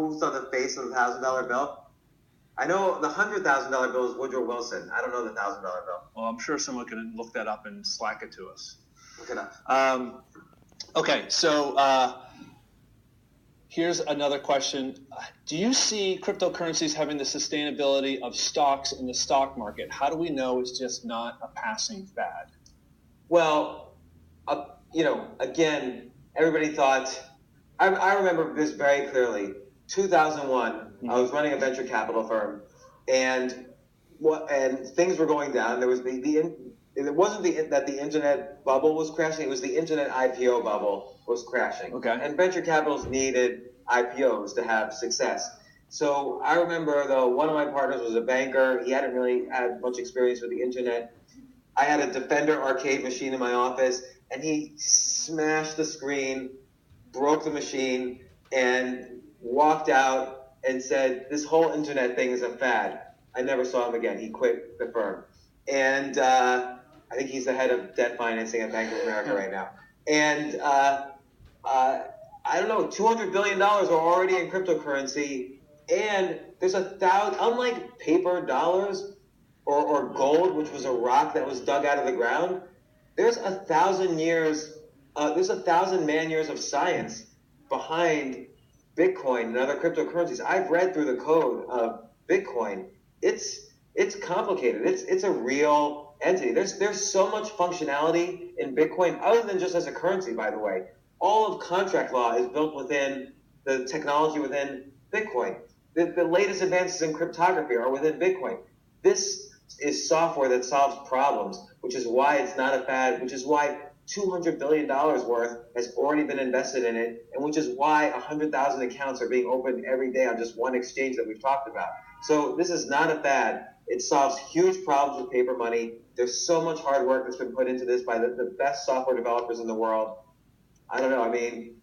who's on the face of the $1,000 bill? I know the $100,000 bill is Woodrow Wilson. I don't know the $1,000 bill. Well, I'm sure someone can look that up and Slack it to us. Look it up. Okay, so here's another question. Do you see cryptocurrencies having the sustainability of stocks in the stock market? How do we know it's just not a passing fad? Well, again, everybody thought, I remember this very clearly. 2001, I was running a venture capital firm, and things were going down. There was it wasn't that the internet bubble was crashing; it was the internet IPO bubble was crashing. Okay. And venture capitals needed IPOs to have success. So I remember, though, one of my partners was a banker. He hadn't really had much experience with the internet. I had a Defender arcade machine in my office, and he smashed the screen, broke the machine, and walked out and said, "This whole internet thing is a fad." I never saw him again. He quit the firm. And I think he's the head of debt financing at Bank of America right now. And I don't know, $200 billion are already in cryptocurrency. And there's unlike paper dollars or gold, which was a rock that was dug out of the ground, there's 1,000 years, there's 1,000 man years of science behind Bitcoin and other cryptocurrencies. I've read through the code of Bitcoin. It's complicated. It's a real entity. There's so much functionality in Bitcoin, other than just as a currency, by the way. All of contract law is built within the technology within Bitcoin. The latest advances in cryptography are within Bitcoin. This is software that solves problems, which is why it's not a fad, which is why $200 billion worth has already been invested in it, and which is why 100,000 accounts are being opened every day on just one exchange that we've talked about. So this is not a fad. It solves huge problems with paper money. There's so much hard work that's been put into this by the best software developers in the world. I don't know. I mean,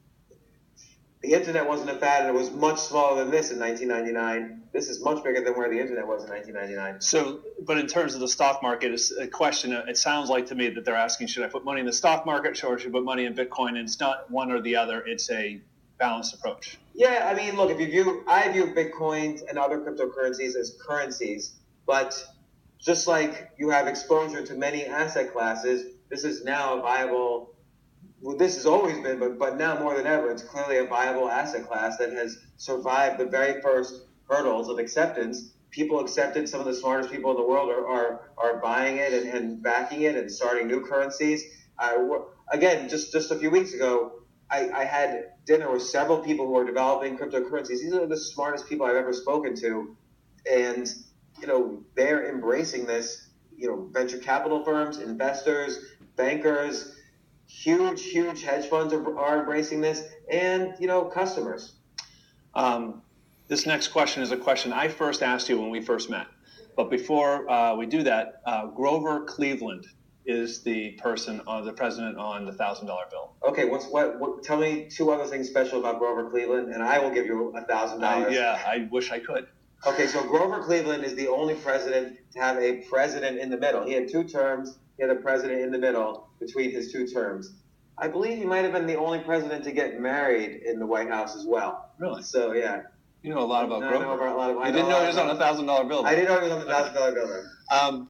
the internet wasn't a fad, and it was much smaller than this in 1999. This is much bigger than where the internet was in 1999. So, but in terms of the stock market, it's a question. It sounds like to me that they're asking, should I put money in the stock market or should I put money in Bitcoin? And it's not one or the other. It's a balanced approach. Yeah, I mean, look, I view Bitcoins and other cryptocurrencies as currencies, but just like you have exposure to many asset classes, this is now a viable. Well, this has always been, but now more than ever, it's clearly a viable asset class that has survived the very first hurdles of acceptance. People accepted. Some of the smartest people in the world are buying it and backing it and starting new currencies. Again, just a few weeks ago, I had dinner with several people who are developing cryptocurrencies. These are the smartest people I've ever spoken to, and they're embracing this. Venture capital firms, investors, bankers. Huge hedge funds are embracing this, and customers. This next question is a question I first asked you when we first met. But before we do that, Grover Cleveland is the president on the $1,000 bill. Okay, what? Tell me two other things special about Grover Cleveland, and I will give you $1,000. Yeah, I wish I could. Okay, so Grover Cleveland is the only president to have a president in the middle. He had 2 terms. He had a president in the middle between his 2 terms. I believe he might have been the only president to get married in the White House as well. Really? So, yeah. You know a lot about Grover. I know a lot you didn't know he was on a $1,000 bill. I didn't know he was on the $1,000 bill.